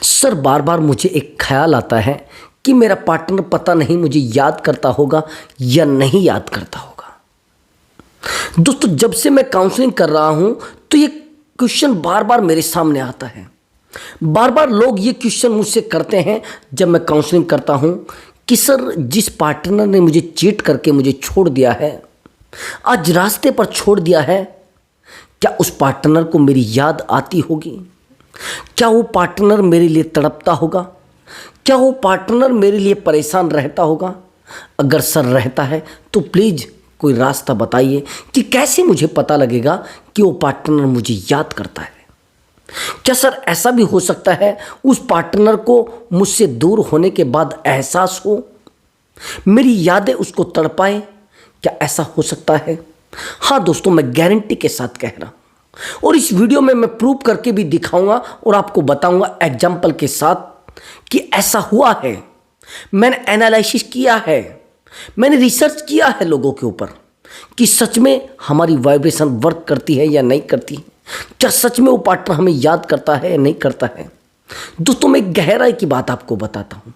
Sir बार बार मुझे एक ख्याल आता है कि मेरा पार्टनर पता नहीं मुझे याद करता होगा या नहीं याद करता होगा। दोस्तों जब से मैं काउंसलिंग कर रहा हूं तो ये क्वेश्चन बार बार मेरे सामने आता है। बार बार लोग ये क्वेश्चन मुझसे करते हैं जब मैं काउंसलिंग करता हूं कि सर जिस पार्टनर ने मुझे चीट करके मुझे छोड़ दिया है, आज रास्ते पर छोड़ दिया है, क्या उस पार्टनर को मेरी याद आती होगी? क्या वो पार्टनर मेरे लिए तड़पता होगा? क्या वो पार्टनर मेरे लिए परेशान रहता होगा? अगर सर रहता है तो प्लीज़ कोई रास्ता बताइए कि कैसे मुझे पता लगेगा कि वो पार्टनर मुझे याद करता है। क्या सर ऐसा भी हो सकता है उस पार्टनर को मुझसे दूर होने के बाद एहसास हो, मेरी यादें उसको तड़पाएं? क्या ऐसा हो सकता है? हाँ दोस्तों, मैं गारंटी के साथ कह रहा हूँ और इस वीडियो में मैं प्रूव करके भी दिखाऊंगा और आपको बताऊंगा एग्जाम्पल के साथ कि ऐसा हुआ है। मैंने एनालिसिस किया है, मैंने रिसर्च किया है लोगों के ऊपर कि सच में हमारी वाइब्रेशन वर्क करती है या नहीं करती है। क्या सच में वो पार्टनर हमें याद करता है या नहीं करता है? दोस्तों मैं गहराई की बात आपको बताता हूँ।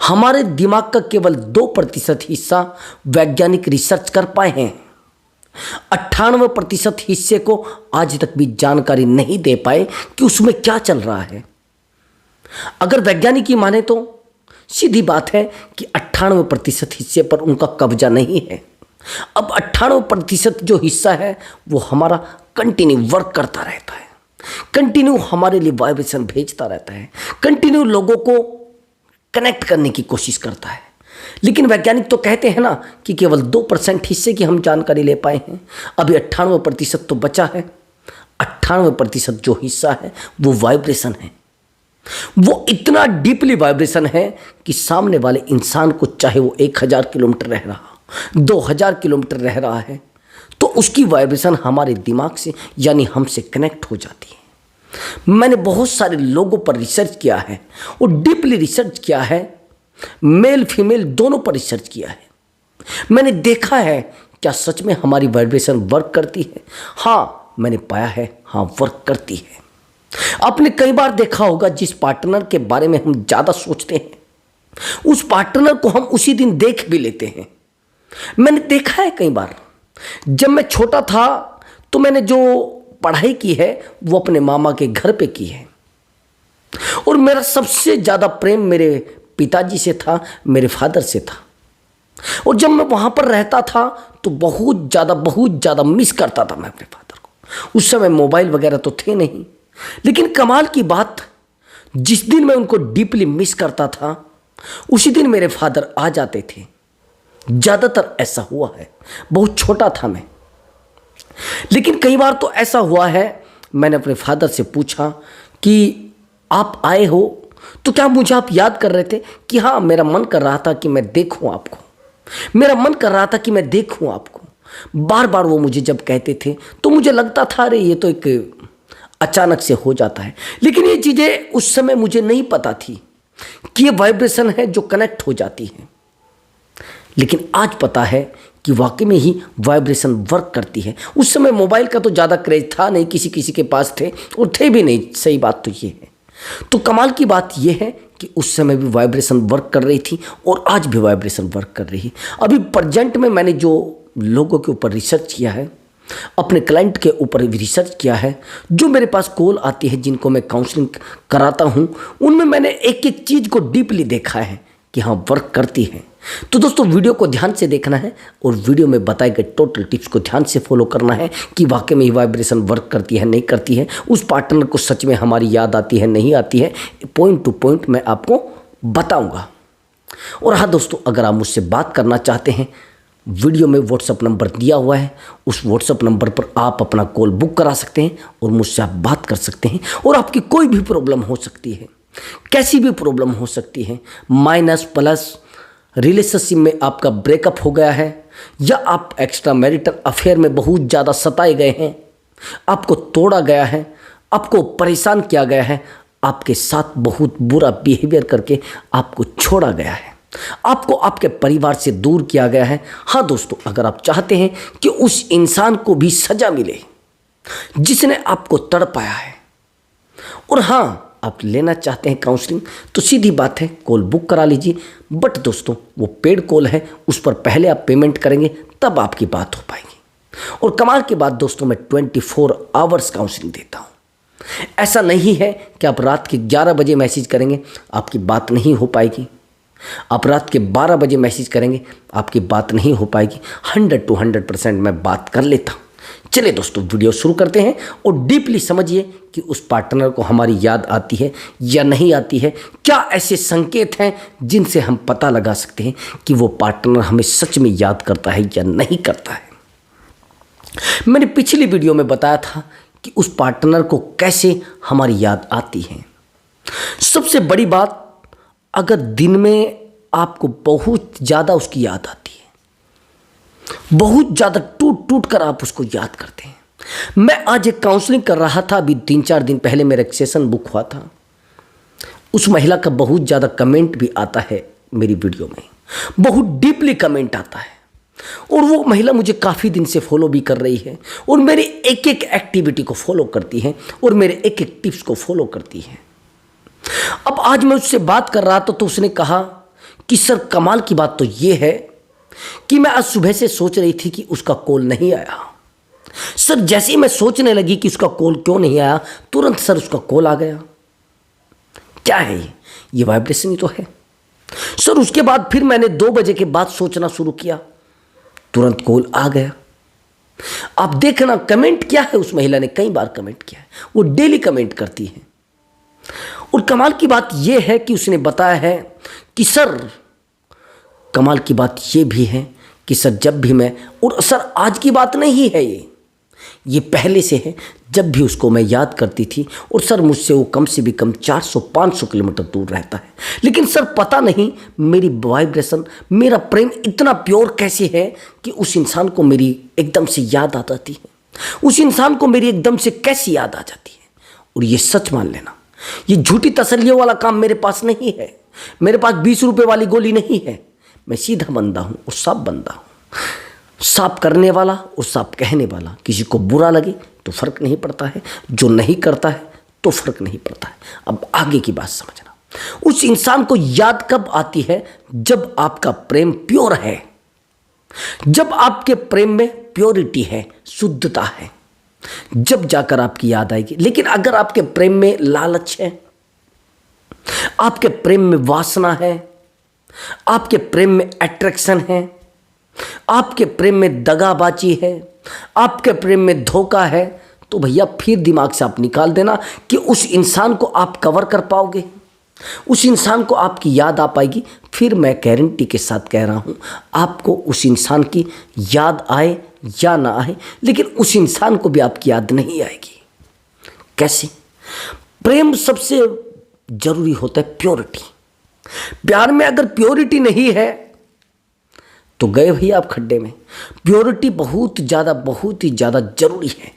हमारे दिमाग का केवल 2% हिस्सा वैज्ञानिक रिसर्च कर पाए हैं। 98% हिस्से को आज तक भी जानकारी नहीं दे पाए कि उसमें क्या चल रहा है। अगर वैज्ञानिक की माने तो सीधी बात है कि 98% हिस्से पर उनका कब्जा नहीं है। अब 98% जो हिस्सा है वो हमारा कंटिन्यू वर्क करता रहता है, कंटिन्यू हमारे लिए वाइब्रेशन भेजता रहता है, कंटिन्यू लोगों को कनेक्ट करने की कोशिश करता है। लेकिन वैज्ञानिक तो कहते हैं ना कि केवल 2% हिस्से की हम जानकारी ले पाए हैं। अभी 98% तो बचा है। 98% जो हिस्सा है वो वाइब्रेशन है। वो इतना डीपली वाइब्रेशन है कि सामने वाले इंसान को चाहे वो 1000 किलोमीटर रह रहा, 2000 किलोमीटर रह रहा है, तो उसकी वाइब्रेशन हमारे दिमाग से यानी हमसे कनेक्ट हो जाती है। मैंने बहुत सारे लोगों पर रिसर्च किया है और डीपली रिसर्च किया है, मेल फीमेल दोनों पर रिसर्च किया है। मैंने देखा है क्या सच में हमारी वाइब्रेशन वर्क करती है। हाँ मैंने पाया है, हाँ वर्क करती है। आपने कई बार देखा होगा जिस पार्टनर के बारे में हम ज़्यादा सोचते हैं उस पार्टनर को हम उसी दिन देख भी लेते हैं। मैंने देखा है कई बार, जब मैं छोटा था तो मैंने जो पढ़ाई की है वो अपने मामा के घर पे की है और मेरा सबसे ज़्यादा प्रेम मेरे पिताजी से था, मेरे फादर से था। और जब मैं वहाँ पर रहता था तो बहुत ज़्यादा मिस करता था मैं अपने फादर को। उस समय मोबाइल वगैरह तो थे नहीं, लेकिन कमाल की बात, जिस दिन मैं उनको डीपली मिस करता था उसी दिन मेरे फादर आ जाते थे। ज़्यादातर ऐसा हुआ है, बहुत छोटा था मैं। लेकिन कई बार तो ऐसा हुआ है, मैंने अपने फादर से पूछा कि आप आए हो तो क्या मुझे आप याद कर रहे थे? कि हाँ मेरा मन कर रहा था कि मैं देखूं आपको, मेरा मन कर रहा था कि मैं देखूं आपको। बार बार वो मुझे जब कहते थे तो मुझे लगता था अरे ये तो एक अचानक से हो जाता है। लेकिन ये चीज़ें उस समय मुझे नहीं पता थी कि ये वाइब्रेशन है जो कनेक्ट हो जाती है। लेकिन आज पता है कि वाकई में ही वाइब्रेशन वर्क करती है। उस समय मोबाइल का तो ज़्यादा क्रेज था नहीं, किसी किसी के पास थे और थे भी नहीं, सही बात तो ये है। तो कमाल की बात ये है कि उस समय भी वाइब्रेशन वर्क कर रही थी और आज भी वाइब्रेशन वर्क कर रही है। अभी प्रेजेंट में मैंने जो लोगों के ऊपर रिसर्च किया है, अपने क्लाइंट के ऊपर भी रिसर्च किया है, जो मेरे पास कॉल आती है, जिनको मैं काउंसलिंग कराता हूँ, उनमें मैंने एक एक चीज़ को डीपली देखा है कि हाँ वर्क करती है। तो दोस्तों वीडियो को ध्यान से देखना है और वीडियो में बताए गए टोटल टिप्स को ध्यान से फॉलो करना है कि वाकई में ही वाइब्रेशन वर्क करती है नहीं करती है, उस पार्टनर को सच में हमारी याद आती है नहीं आती है, पॉइंट टू पॉइंट मैं आपको बताऊंगा। और हाँ दोस्तों, अगर आप मुझसे बात करना चाहते हैं, वीडियो में व्हाट्सअप नंबर दिया हुआ है, उस व्हाट्सअप नंबर पर आप अपना कॉल बुक करा सकते हैं और मुझसे आप बात कर सकते हैं। और आपकी कोई भी प्रॉब्लम हो सकती है, कैसी भी प्रॉब्लम हो सकती है, माइनस प्लस, रिलेशनशिप में आपका ब्रेकअप हो गया है या आप एक्स्ट्रा मैरिटल अफेयर में बहुत ज़्यादा सताए गए हैं, आपको तोड़ा गया है, आपको परेशान किया गया है, आपके साथ बहुत बुरा बिहेवियर करके आपको छोड़ा गया है, आपको आपके परिवार से दूर किया गया है। हाँ दोस्तों, अगर आप चाहते हैं कि उस इंसान को भी सज़ा मिले जिसने आपको तड़पाया है, और हाँ आप लेना चाहते हैं काउंसलिंग तो सीधी बात है कॉल बुक करा लीजिए। बट दोस्तों वो पेड कॉल है, उस पर पहले आप पेमेंट करेंगे तब आपकी बात हो पाएगी। और कमाल की बात दोस्तों, मैं 24 आवर्स काउंसलिंग देता हूँ। ऐसा नहीं है कि आप रात के 11 बजे मैसेज करेंगे आपकी बात नहीं हो पाएगी, आप रात के 12 बजे मैसेज करेंगे आपकी बात नहीं हो पाएगी। 100 to 100% मैं बात कर लेता हूँ। चलिए दोस्तों वीडियो शुरू करते हैं और डीपली समझिए कि उस पार्टनर को हमारी याद आती है या नहीं आती है। क्या ऐसे संकेत हैं जिनसे हम पता लगा सकते हैं कि वो पार्टनर हमें सच में याद करता है या नहीं करता है। मैंने पिछली वीडियो में बताया था कि उस पार्टनर को कैसे हमारी याद आती है। सबसे बड़ी बात, अगर दिन में आपको बहुत ज़्यादा उसकी याद आती है, बहुत ज़्यादा टूट टूट कर आप उसको याद करते हैं। मैं आज एक काउंसलिंग कर रहा था, अभी 3-4 दिन पहले मेरा एक सेशन बुक हुआ था। उस महिला का बहुत ज़्यादा कमेंट भी आता है मेरी वीडियो में, बहुत डीपली कमेंट आता है। और वो महिला मुझे काफ़ी दिन से फॉलो भी कर रही है और मेरी एक एक एक्टिविटी को फॉलो करती है और मेरे एक एक टिप्स को फॉलो करती है। अब आज मैं उससे बात कर रहा था तो उसने कहा कि सर कमाल की बात तो ये है कि मैं आज सुबह से सोच रही थी कि उसका कॉल नहीं आया। सर जैसे ही मैं सोचने लगी कि उसका कॉल क्यों नहीं आया, तुरंत सर उसका कॉल आ गया। क्या है ये वाइब्रेशन ही तो है सर। उसके बाद फिर मैंने 2 बजे के बाद सोचना शुरू किया, तुरंत कॉल आ गया। आप देखना कमेंट क्या है, उस महिला ने कई बार कमेंट किया है, वो डेली कमेंट करती है। और कमाल की बात यह है कि उसने बताया है कि सर, कमाल की बात यह भी है कि सर जब भी मैं, और सर आज की बात नहीं है ये पहले से है, जब भी उसको मैं याद करती थी और सर मुझसे वो कम से भी कम 400-500 किलोमीटर दूर रहता है, लेकिन सर पता नहीं मेरी वाइब्रेशन, मेरा प्रेम इतना प्योर कैसे है कि उस इंसान को मेरी एकदम से याद आ जाती है, उस इंसान को मेरी एकदम से कैसी याद आ जाती है। और ये सच मान लेना, ये झूठी तसल्लियों वाला काम मेरे पास नहीं है, मेरे पास 20 रुपये वाली गोली नहीं है। मैं सीधा बंदा हूँ और साफ बंदा हूँ, साफ करने वाला और साफ कहने वाला। किसी को बुरा लगे तो फर्क नहीं पड़ता है, जो नहीं करता है तो फर्क नहीं पड़ता है। अब आगे की बात समझना, उस इंसान को याद कब आती है? जब आपका प्रेम प्योर है, जब आपके प्रेम में प्योरिटी है, शुद्धता है, जब जाकर आपकी याद आएगी। लेकिन अगर आपके प्रेम में लालच है, आपके प्रेम में वासना है, आपके प्रेम में अट्रैक्शन है, आपके प्रेम में दगाबाजी है, आपके प्रेम में धोखा है, तो भैया फिर दिमाग से आप निकाल देना कि उस इंसान को आप कवर कर पाओगे, उस इंसान को आपकी याद आ पाएगी। फिर मैं गारंटी के साथ कह रहा हूँ, आपको उस इंसान की याद आए या ना आए, लेकिन उस इंसान को भी आपकी याद नहीं आएगी। कैसे? प्रेम सबसे जरूरी होता है प्योरिटी। प्यार में अगर प्योरिटी नहीं है तो गए भैया आप खड्डे में। प्योरिटी बहुत ही ज़्यादा जरूरी है।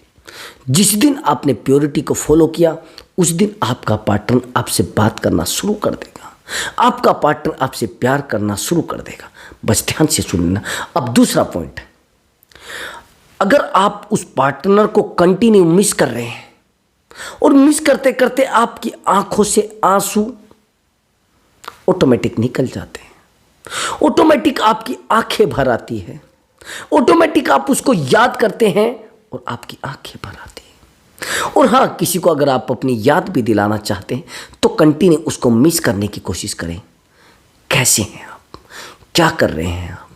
जिस दिन आपने प्योरिटी को फॉलो किया, उस दिन आपका पार्टनर आपसे बात करना शुरू कर देगा, आपका पार्टनर आपसे प्यार करना शुरू कर देगा। बस ध्यान से सुनना। अब दूसरा पॉइंट, अगर आप उस पार्टनर को कंटिन्यू मिस कर रहे हैं और मिस करते करते आपकी आंखों से आंसू ऑटोमेटिक निकल जाते हैं, ऑटोमेटिक आपकी आंखें भर आती है, ऑटोमेटिक आप उसको याद करते हैं और आपकी आंखें भर आती है। और हाँ, किसी को अगर आप अपनी याद भी दिलाना चाहते हैं तो कंटिन्यू उसको मिस करने की कोशिश करें। कैसे हैं आप, क्या कर रहे हैं आप?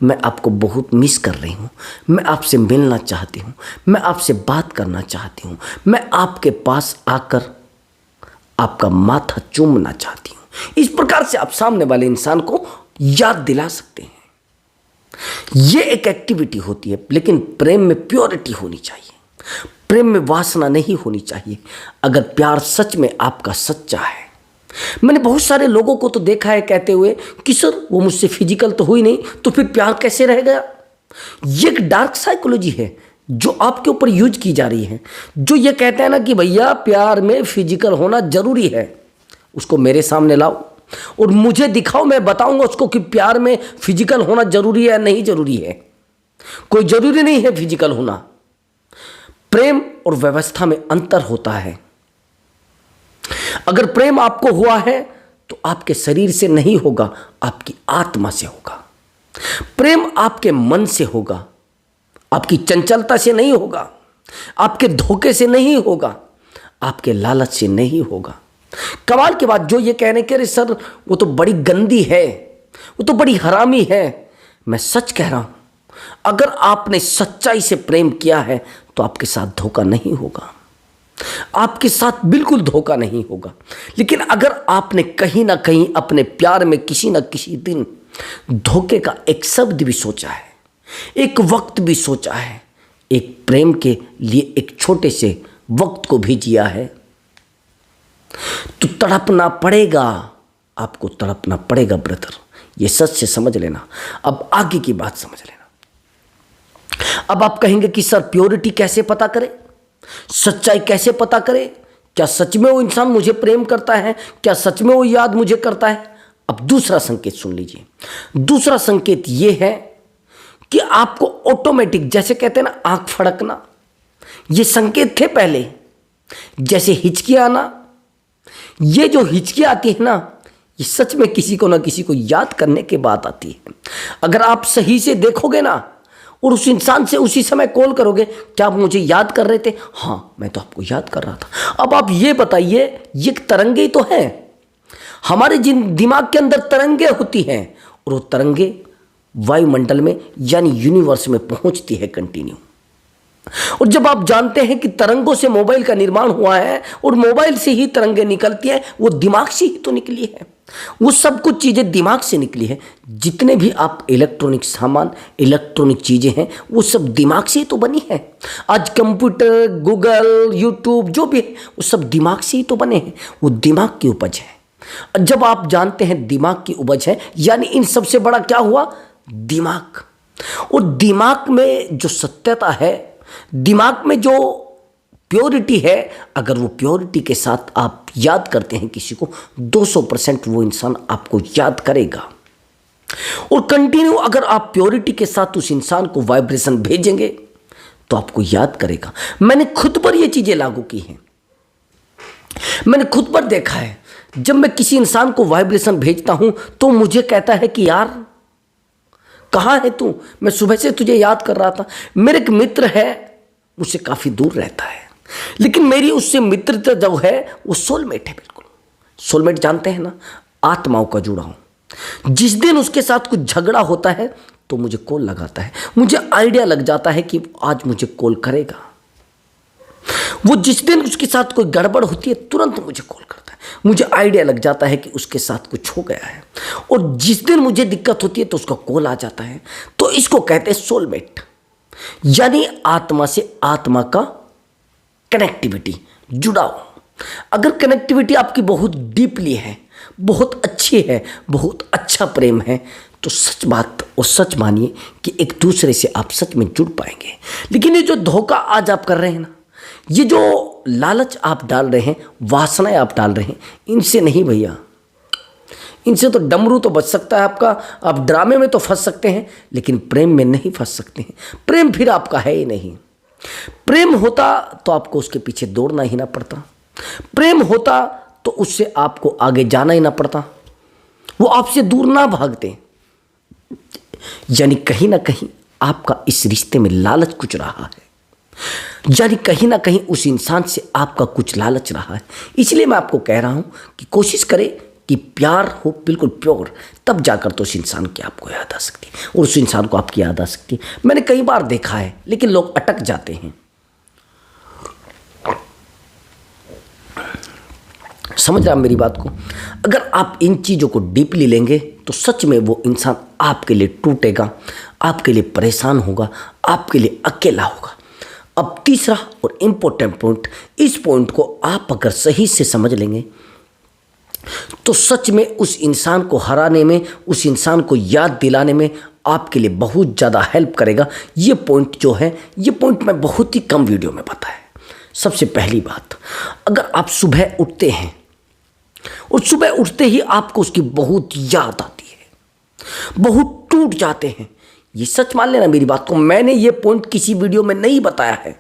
मैं आपको बहुत मिस कर रही हूँ, मैं आपसे मिलना चाहती हूँ, मैं आपसे बात करना चाहती हूँ, मैं आपके पास आकर आपका माथा चूमना चाहती हूँ। इस प्रकार से आप सामने वाले इंसान को याद दिला सकते हैं। यह एक एक्टिविटी होती है, लेकिन प्रेम में प्योरिटी होनी चाहिए, प्रेम में वासना नहीं होनी चाहिए। अगर प्यार सच में आपका सच्चा है, मैंने बहुत सारे लोगों को तो देखा है कहते हुए कि सर वो मुझसे फिजिकल तो हुई नहीं, तो फिर प्यार कैसे रह गया। ये एक डार्क साइकोलॉजी है जो आपके ऊपर यूज की जा रही है, जो ये कहते हैं ना कि भैया प्यार में फिजिकल होना जरूरी है। उसको मेरे सामने लाओ और मुझे दिखाओ, मैं बताऊंगा उसको कि प्यार में फिजिकल होना जरूरी है या नहीं जरूरी है। कोई जरूरी नहीं है फिजिकल होना। प्रेम और व्यवस्था में अंतर होता है। अगर प्रेम आपको हुआ है तो आपके शरीर से नहीं होगा, आपकी आत्मा से होगा। प्रेम आपके मन से होगा, आपकी चंचलता से नहीं होगा, आपके धोखे से नहीं होगा, आपके लालच से नहीं होगा। कमाल की बात, जो ये कहने के अरे सर वो तो बड़ी गंदी है, वो तो बड़ी हरामी है, मैं सच कह रहा हूं, अगर आपने सच्चाई से प्रेम किया है तो आपके साथ धोखा नहीं होगा, आपके साथ बिल्कुल धोखा नहीं होगा। लेकिन अगर आपने कहीं ना कहीं अपने प्यार में किसी ना किसी दिन धोखे का एक शब्द भी सोचा है, एक वक्त भी सोचा है, एक प्रेम के लिए एक छोटे से वक्त को भी जिया है, तो तड़पना पड़ेगा, आपको तड़पना पड़ेगा ब्रदर, ये सच से समझ लेना। अब आगे की बात समझ लेना। अब आप कहेंगे कि सर प्योरिटी कैसे पता करें, सच्चाई कैसे पता करें, क्या सच में वो इंसान मुझे प्रेम करता है, क्या सच में वो याद मुझे करता है। अब दूसरा संकेत सुन लीजिए। दूसरा संकेत ये है कि आपको ऑटोमेटिक, जैसे कहते हैं ना आंख फड़कना, ये संकेत थे पहले, जैसे हिचकी आना, ये जो हिचकी आती है ना, ये सच में किसी को ना किसी को याद करने के बाद आती है। अगर आप सही से देखोगे ना और उस इंसान से उसी समय कॉल करोगे, क्या आप मुझे याद कर रहे थे? हाँ, मैं तो आपको याद कर रहा था। अब आप ये बताइए, ये तरंगे तो हैं, हमारे जिन दिमाग के अंदर तरंगे होती हैं, और वो तरंगे वायुमंडल में यानी यूनिवर्स में पहुंचती है कंटिन्यू। और जब आप जानते हैं कि तरंगों से मोबाइल का निर्माण हुआ है और मोबाइल से ही तरंगे निकलती हैं, वो दिमाग से ही तो निकली है, वो सब कुछ चीज़ें दिमाग से निकली है। जितने भी आप इलेक्ट्रॉनिक सामान, इलेक्ट्रॉनिक चीज़ें हैं, वो सब दिमाग से ही तो बनी है। आज कंप्यूटर, गूगल, यूट्यूब जो भी है, वो सब दिमाग से ही तो बने हैं, वो दिमाग की उपज है। जब आप जानते हैं दिमाग की उपज है, यानी इन सबसे बड़ा क्या हुआ? दिमाग। और दिमाग में जो सत्यता है, दिमाग में जो प्योरिटी है, अगर वो प्योरिटी के साथ आप याद करते हैं किसी को, 200% वो इंसान आपको याद करेगा। और कंटिन्यू अगर आप प्योरिटी के साथ उस इंसान को वाइब्रेशन भेजेंगे तो आपको याद करेगा। मैंने खुद पर ये चीज़ें लागू की हैं, मैंने खुद पर देखा है। जब मैं किसी इंसान को वाइब्रेशन भेजता हूं तो मुझे कहता है कि यार कहाँ है तू, मैं सुबह से तुझे याद कर रहा था। मेरे एक मित्र है, मुझसे काफ़ी दूर रहता है, लेकिन मेरी उससे मित्रता जो है वो सोलमेट है। बिल्कुल सोलमेट जानते हैं ना, आत्माओं का जुड़ाव। जिस दिन उसके साथ कुछ झगड़ा होता है तो मुझे कॉल लगाता है, मुझे आइडिया लग जाता है कि आज मुझे कॉल करेगा। वो जिस दिन उसके साथ कोई गड़बड़ होती है तुरंत मुझे कॉल करता है, मुझे आइडिया लग जाता है कि उसके साथ कुछ हो गया है। और जिस दिन मुझे दिक्कत होती है तो उसका कॉल आ जाता है। तो इसको कहते हैं सोलमेट, यानी आत्मा से आत्मा का कनेक्टिविटी, जुड़ाव। अगर कनेक्टिविटी आपकी बहुत डीपली है, बहुत अच्छी है, बहुत अच्छा प्रेम है, तो सच बात और सच मानिए कि एक दूसरे से आप सच में जुड़ पाएंगे। लेकिन ये जो धोखा आज आप कर रहे हैं ना, ये जो लालच आप डाल रहे हैं, वासनाएं आप डाल रहे हैं, इनसे नहीं भैया, इनसे तो डमरू तो बच सकता है आपका, आप ड्रामे में तो फंस सकते हैं, लेकिन प्रेम में नहीं फंस सकते हैं। प्रेम फिर आपका है ही नहीं। प्रेम होता तो आपको उसके पीछे दौड़ना ही ना पड़ता, प्रेम होता तो उससे आपको आगे जाना ही ना पड़ता, वो आपसे दूर ना भागते। यानी कहीं ना कहीं आपका इस रिश्ते में लालच कुछ रहा है, यानी कहीं ना कहीं उस इंसान से आपका कुछ लालच रहा है। इसलिए मैं आपको कह रहा हूं कि कोशिश करें कि प्यार हो बिल्कुल प्योर, तब जाकर तो उस इंसान की आपको याद आ सकती है और उस इंसान को आपकी याद आ सकती है। मैंने कई बार देखा है, लेकिन लोग अटक जाते हैं। समझ रहा मेरी बात को? अगर आप इन चीज़ों को डीपली लेंगे तो सच में वो इंसान आपके लिए टूटेगा, आपके लिए परेशान होगा, आपके लिए अकेला होगा। अब तीसरा और इम्पोर्टेंट पॉइंट, इस पॉइंट को आप अगर सही से समझ लेंगे तो सच में उस इंसान को हराने में, उस इंसान को याद दिलाने में आपके लिए बहुत ज़्यादा हेल्प करेगा। ये पॉइंट जो है, ये पॉइंट मैं बहुत ही कम वीडियो में बताया। सबसे पहली बात, अगर आप सुबह उठते हैं और सुबह उठते ही आपको उसकी बहुत याद आती है, बहुत टूट जाते हैं, ये सच मान लेना मेरी बात को। मैंने ये पॉइंट किसी वीडियो में नहीं बताया है,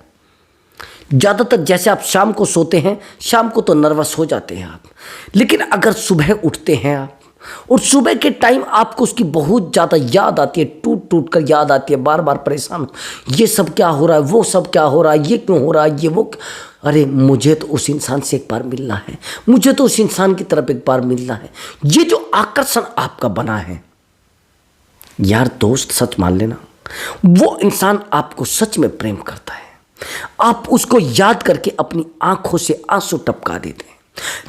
ज़्यादातर जैसे आप शाम को सोते हैं, शाम को तो नर्वस हो जाते हैं आप, लेकिन अगर सुबह उठते हैं आप और सुबह के टाइम आपको उसकी बहुत ज़्यादा याद आती है, टूट टूट कर याद आती है, बार बार परेशान हो, ये सब क्या हो रहा है, वो सब क्या हो रहा है, ये क्यों हो रहा है, ये वो, अरे मुझे तो उस इंसान से एक बार मिलना है, मुझे तो उस इंसान की तरफ एक बार मिलना है, ये जो आकर्षण आपका बना है, यार दोस्त सच मान लेना, वो इंसान आपको सच में प्रेम करता है। आप उसको याद करके अपनी आंखों से आंसू टपका देते हैं।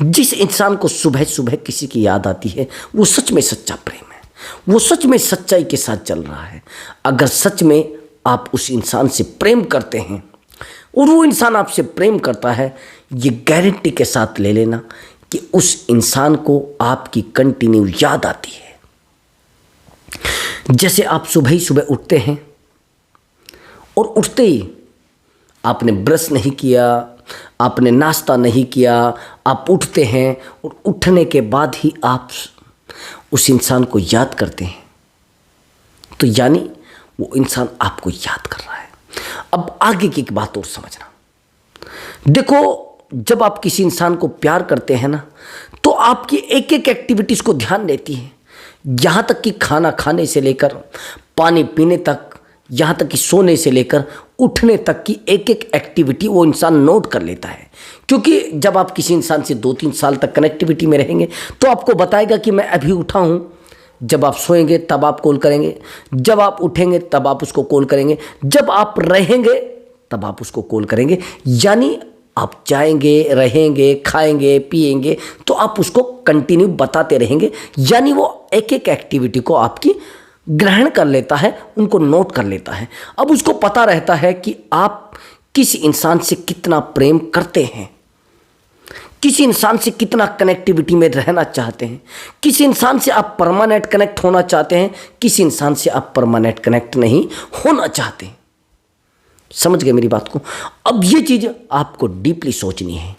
जिस इंसान को सुबह सुबह किसी की याद आती है, वो सच में सच्चा प्रेम है, वो सच में सच्चाई के साथ चल रहा है। अगर सच में आप उस इंसान से प्रेम करते हैं और वो इंसान आपसे प्रेम करता है, ये गारंटी के साथ ले लेना कि उस इंसान को आपकी कंटिन्यू याद आती है। जैसे आप सुबह ही सुबह उठते हैं और उठते ही आपने ब्रश नहीं किया, आपने नाश्ता नहीं किया, आप उठते हैं और उठने के बाद ही आप उस इंसान को याद करते हैं, तो यानी वो इंसान आपको याद कर रहा है। अब आगे की एक बात और समझना, देखो जब आप किसी इंसान को प्यार करते हैं ना, तो आपकी एक एक एक्टिविटीज़ को ध्यान देती है, यहाँ तक कि खाना खाने से लेकर पानी पीने तक, यहाँ तक कि सोने से लेकर उठने तक की एक एक एक्टिविटी वो इंसान नोट कर लेता है। क्योंकि जब आप किसी इंसान से 2-3 साल तक कनेक्टिविटी में रहेंगे तो आपको बताएगा कि मैं अभी उठा हूँ, जब आप सोएंगे तब आप कॉल करेंगे, जब आप उठेंगे तब आप उसको कॉल करेंगे, जब आप रहेंगे तब आप उसको कॉल करेंगे। यानी आप जाएंगे, रहेंगे, खाएंगे, पिएंगे, तो आप उसको कंटिन्यू बताते रहेंगे। यानी वो एक एक एक्टिविटी को आपकी ग्रहण कर लेता है, उनको नोट कर लेता है। अब उसको पता रहता है कि आप किस इंसान से कितना प्रेम करते हैं, किसी इंसान से कितना कनेक्टिविटी में रहना चाहते हैं, किस इंसान से आप परमानेंट कनेक्ट होना चाहते हैं, किस इंसान से आप परमानेंट कनेक्ट नहीं होना चाहते हैं। समझ गए मेरी बात को? अब ये चीज़ आपको डीपली सोचनी है।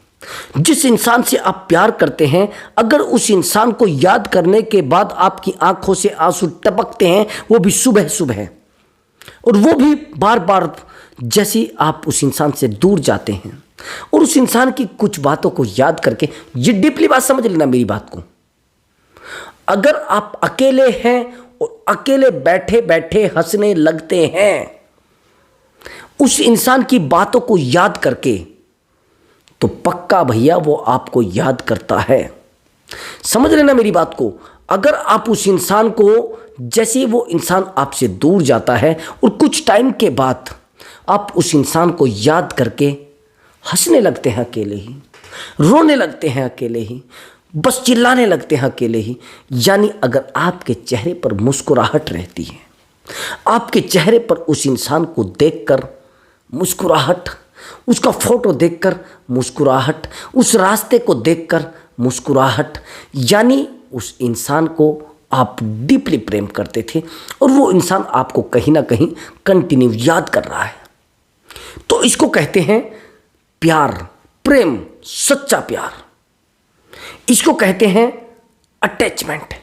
जिस इंसान से आप प्यार करते हैं, अगर उस इंसान को याद करने के बाद आपकी आंखों से आंसू टपकते हैं, वो भी सुबह सुबह, और वो भी बार बार, जैसे आप उस इंसान से दूर जाते हैं और उस इंसान की कुछ बातों को याद करके, ये डीपली बात समझ लेना मेरी बात को, अगर आप अकेले हैं और अकेले बैठे बैठे हंसने लगते हैं उस इंसान की बातों को याद करके, तो पक्का भैया वो आपको याद करता है। समझ लेना मेरी बात को। अगर आप उस इंसान को, जैसे वो इंसान आपसे दूर जाता है और कुछ टाइम के बाद आप उस इंसान को याद करके हंसने लगते हैं अकेले ही, रोने लगते हैं अकेले ही, बस चिल्लाने लगते हैं अकेले ही, यानी अगर आपके चेहरे पर मुस्कुराहट रहती है, आपके चेहरे पर उस इंसान को देखकर मुस्कुराहट, उसका फोटो देखकर मुस्कुराहट, उस रास्ते को देखकर मुस्कुराहट, यानी उस इंसान को आप डीपली प्रेम करते थे और वो इंसान आपको कहीं ना कहीं कंटिन्यू याद कर रहा है, तो इसको कहते हैं प्यार, प्रेम, सच्चा प्यार। इसको कहते हैं अटैचमेंट,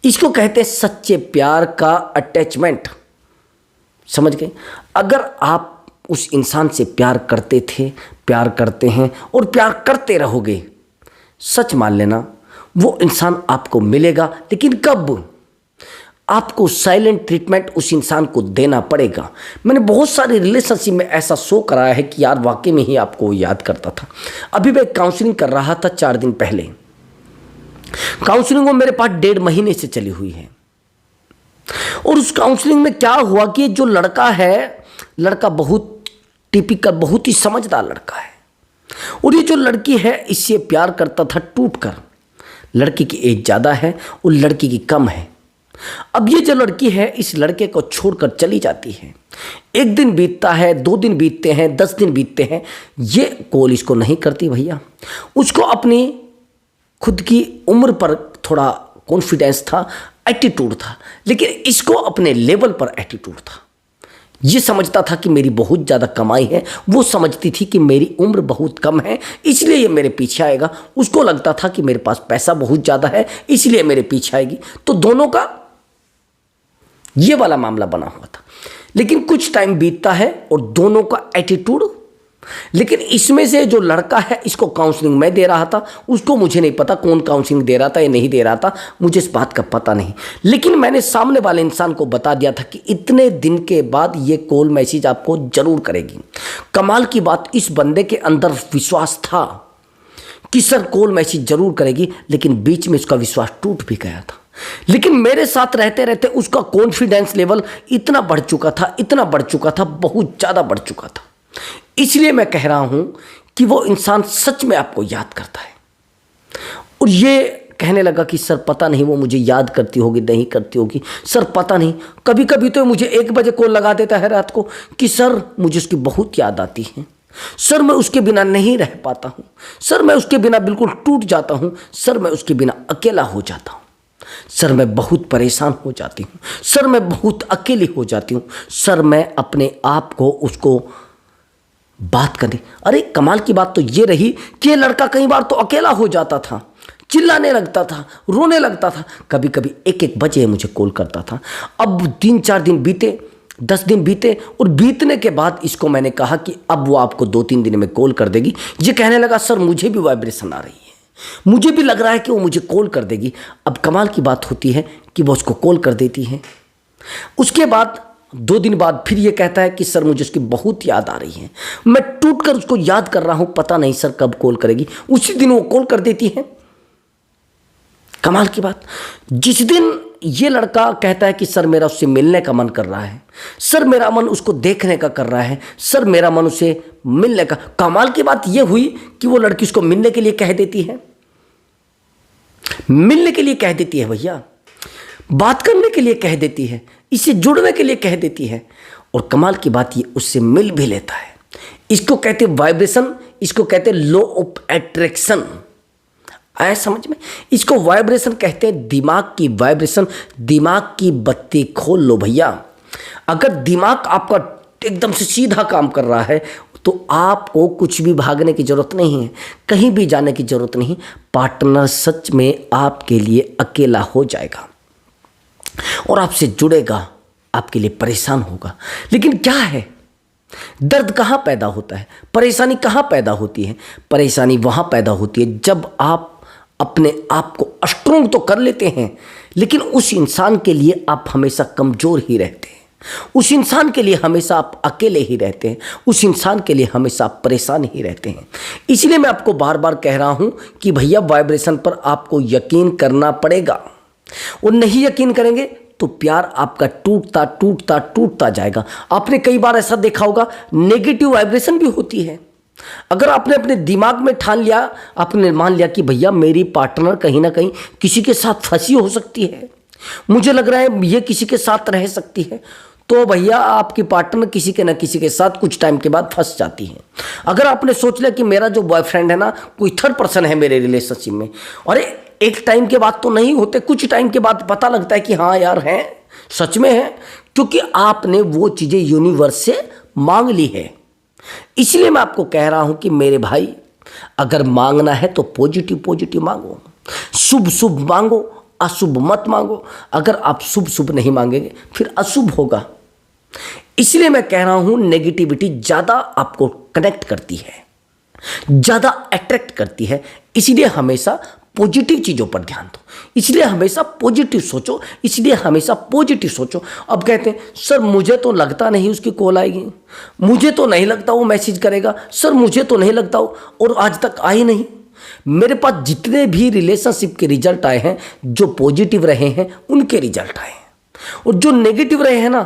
इसको कहते हैं सच्चे प्यार का अटैचमेंट। समझ गए? अगर आप उस इंसान से प्यार करते थे, प्यार करते हैं और प्यार करते रहोगे, सच मान लेना वो इंसान आपको मिलेगा, लेकिन कब? आपको साइलेंट ट्रीटमेंट उस इंसान को देना पड़ेगा। मैंने बहुत सारे रिलेशनशिप में ऐसा शो कराया है कि यार वाकई में ही आपको याद करता था। अभी मैं काउंसलिंग कर रहा था 4 दिन पहले, काउंसलिंग वो मेरे पास 1.5 महीने से चली हुई है, और उस काउंसलिंग में क्या हुआ कि जो लड़का है, लड़का बहुत टिपिकल, बहुत ही समझदार लड़का है, और ये जो लड़की है इससे प्यार करता था टूट कर। लड़की की एज ज़्यादा है और लड़की की कम है। अब ये जो लड़की है इस लड़के को छोड़कर चली जाती है। 1 दिन बीतता है, 2 दिन बीतते हैं, 10 दिन बीतते हैं, ये कॉल इसको नहीं करती भैया। उसको अपनी खुद की उम्र पर थोड़ा कॉन्फिडेंस था, एटीट्यूड था, लेकिन इसको अपने लेवल पर एटीट्यूड था। ये समझता था कि मेरी बहुत ज़्यादा कमाई है, वो समझती थी कि मेरी उम्र बहुत कम है इसलिए ये मेरे पीछे आएगा। उसको लगता था कि मेरे पास पैसा बहुत ज़्यादा है इसलिए मेरे पीछे आएगी। तो दोनों का ये वाला मामला बना हुआ था। लेकिन कुछ टाइम बीतता है और दोनों का एटीट्यूड लेकिन इसमें से जो लड़का है इसको काउंसलिंग मैं दे रहा था, उसको मुझे नहीं पता कौन काउंसलिंग दे रहा था या नहीं दे रहा था, मुझे इस बात का पता नहीं। लेकिन मैंने सामने वाले इंसान को बता दिया था कि इतने दिन के बाद ये कॉल मैसेज आपको जरूर करेगी। कमाल की बात, इस बंदे के अंदर विश्वास था कि सर कॉल मैसेज जरूर करेगी, लेकिन बीच में उसका विश्वास टूट भी गया था। लेकिन मेरे साथ रहते रहते उसका कॉन्फिडेंस लेवल इतना बढ़ चुका था, इतना बढ़ चुका था, बहुत ज़्यादा बढ़ चुका था। इसलिए मैं कह रहा हूं कि वो इंसान सच में आपको याद करता है। और ये कहने लगा कि सर पता नहीं वो मुझे याद करती होगी नहीं करती होगी, सर पता नहीं। कभी कभी तो मुझे 1 बजे कॉल लगा देता है रात को कि सर मुझे उसकी बहुत याद आती है, सर मैं उसके बिना नहीं रह पाता हूँ, सर मैं उसके बिना बिल्कुल टूट जाता हूँ, सर मैं उसके बिना अकेला हो जाता हूँ, सर मैं बहुत परेशान हो जाती हूँ, सर मैं बहुत अकेली हो जाती हूँ, सर मैं अपने आप को उसको बात करनी। अरे कमाल की बात तो ये रही कि ये लड़का कई बार तो अकेला हो जाता था, चिल्लाने लगता था, रोने लगता था, कभी कभी 1-1 बजे मुझे कॉल करता था। अब 3-4 दिन बीते, 10 दिन बीते, और बीतने के बाद इसको मैंने कहा कि अब वो आपको 2-3 दिन में कॉल कर देगी। ये कहने लगा सर मुझे भी वाइब्रेशन आ रही है, मुझे भी लग रहा है कि वो मुझे कॉल कर देगी। अब कमाल की बात होती है कि वो उसको कॉल कर देती है। उसके बाद 2 दिन बाद फिर ये कहता है कि सर मुझे उसकी बहुत याद आ रही है, मैं टूट कर उसको याद कर रहा हूं, पता नहीं सर कब कॉल करेगी। उसी दिन वो कॉल कर देती है। कमाल की बात, जिस दिन ये लड़का कहता है कि सर मेरा उससे मिलने का मन कर रहा है, सर मेरा मन उसको देखने का कर रहा है, सर मेरा मन उसे मिलने का, कमाल की बात ये हुई कि वो लड़की उसको मिलने के लिए कह देती है, मिलने के लिए कह देती है भैया, बात करने के लिए कह देती है, इससे जुड़ने के लिए कह देती है। और कमाल की बात ये उससे मिल भी लेता है। इसको कहते वाइब्रेशन, इसको कहते लॉ ऑफ अट्रैक्शन। आया समझ में? इसको वाइब्रेशन कहते हैं, दिमाग की वाइब्रेशन। दिमाग की बत्ती खोल लो भैया। अगर दिमाग आपका एकदम से सीधा काम कर रहा है तो आपको कुछ भी भागने की जरूरत नहीं है, कहीं भी जाने की जरूरत नहीं। पार्टनर सच में आपके लिए अकेला हो जाएगा और आपसे जुड़ेगा, आपके लिए परेशान होगा। लेकिन क्या है, दर्द कहाँ पैदा होता है, परेशानी कहाँ पैदा होती है? परेशानी वहाँ पैदा होती है जब आप अपने आप को स्ट्रोंग तो कर लेते हैं, लेकिन उस इंसान के लिए आप हमेशा कमज़ोर ही रहते हैं, उस इंसान के लिए हमेशा आप अकेले ही रहते हैं, उस इंसान के लिए हमेशा आप परेशान ही रहते हैं। इसलिए मैं आपको बार बार कह रहा हूँ कि भैया वाइब्रेशन पर आपको यकीन करना पड़ेगा, और नहीं यकीन करेंगे तो प्यार आपका टूटता टूटता टूटता जाएगा। आपने कई बार ऐसा देखा होगा, नेगेटिव वाइब्रेशन भी होती है। अगर आपने अपने दिमाग में ठान लिया, आपने मान लिया कि भैया मेरी पार्टनर कहीं ना कहीं किसी के साथ फंसी हो सकती है, मुझे लग रहा है ये किसी के साथ रह सकती है, तो भैया आपकी पार्टनर किसी के ना किसी के साथ कुछ टाइम के बाद फंस जाती है। अगर आपने सोच लिया कि मेरा जो बॉयफ्रेंड है ना, कोई थर्ड पर्सन है मेरे रिलेशनशिप में, अरे एक टाइम के बाद तो नहीं होते, कुछ टाइम के बाद पता लगता है कि हाँ यार हैं, सच में है, क्योंकि आपने वो चीज़ें यूनिवर्स से मांग ली है। इसलिए मैं आपको कह रहा हूं कि मेरे भाई, अगर मांगना है तो पॉजिटिव पॉजिटिव मांगो, शुभ शुभ मांगो, अशुभ मत मांगो। अगर आप शुभ शुभ नहीं मांगेंगे फिर अशुभ होगा। इसलिए मैं कह रहा हूं नेगेटिविटी ज़्यादा आपको कनेक्ट करती है, ज़्यादा अट्रैक्ट करती है। इसलिए हमेशा पॉजिटिव चीज़ों पर ध्यान दो, इसलिए हमेशा पॉजिटिव सोचो, इसलिए हमेशा पॉजिटिव सोचो। अब कहते हैं सर मुझे तो लगता नहीं उसकी कॉल आएगी, मुझे तो नहीं लगता वो मैसेज करेगा, सर मुझे तो नहीं लगता वो, और आज तक आई नहीं। मेरे पास जितने भी रिलेशनशिप के रिजल्ट आए हैं, जो पॉजिटिव रहे हैं उनके रिजल्ट आए हैं, और जो नेगेटिव रहे हैं ना,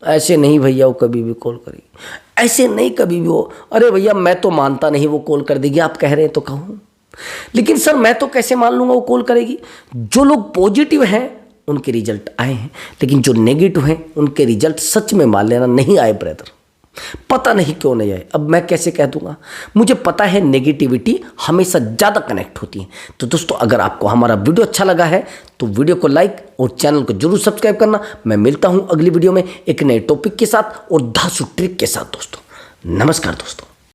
ऐसे नहीं भैया वो कभी भी कॉल करेगी, ऐसे नहीं कभी भी वो, अरे भैया मैं तो मानता नहीं वो कॉल कर देगी, आप कह रहे हैं तो कहूँ, लेकिन सर मैं तो कैसे मान लूंगा वो कॉल करेगी। जो लोग पॉजिटिव हैं उनके रिजल्ट आए हैं, लेकिन जो नेगेटिव हैं उनके रिजल्ट सच में मान लेना नहीं आए ब्रदर, पता नहीं क्यों नहीं आए। अब मैं कैसे कह दूंगा, मुझे पता है नेगेटिविटी हमेशा ज़्यादा कनेक्ट होती है। तो दोस्तों अगर आपको हमारा वीडियो अच्छा लगा है तो वीडियो को लाइक और चैनल को जरूर सब्सक्राइब करना। मैं मिलता हूं अगली वीडियो में एक नए टॉपिक के साथ और धांसू ट्रिक के साथ। दोस्तों नमस्कार दोस्तों।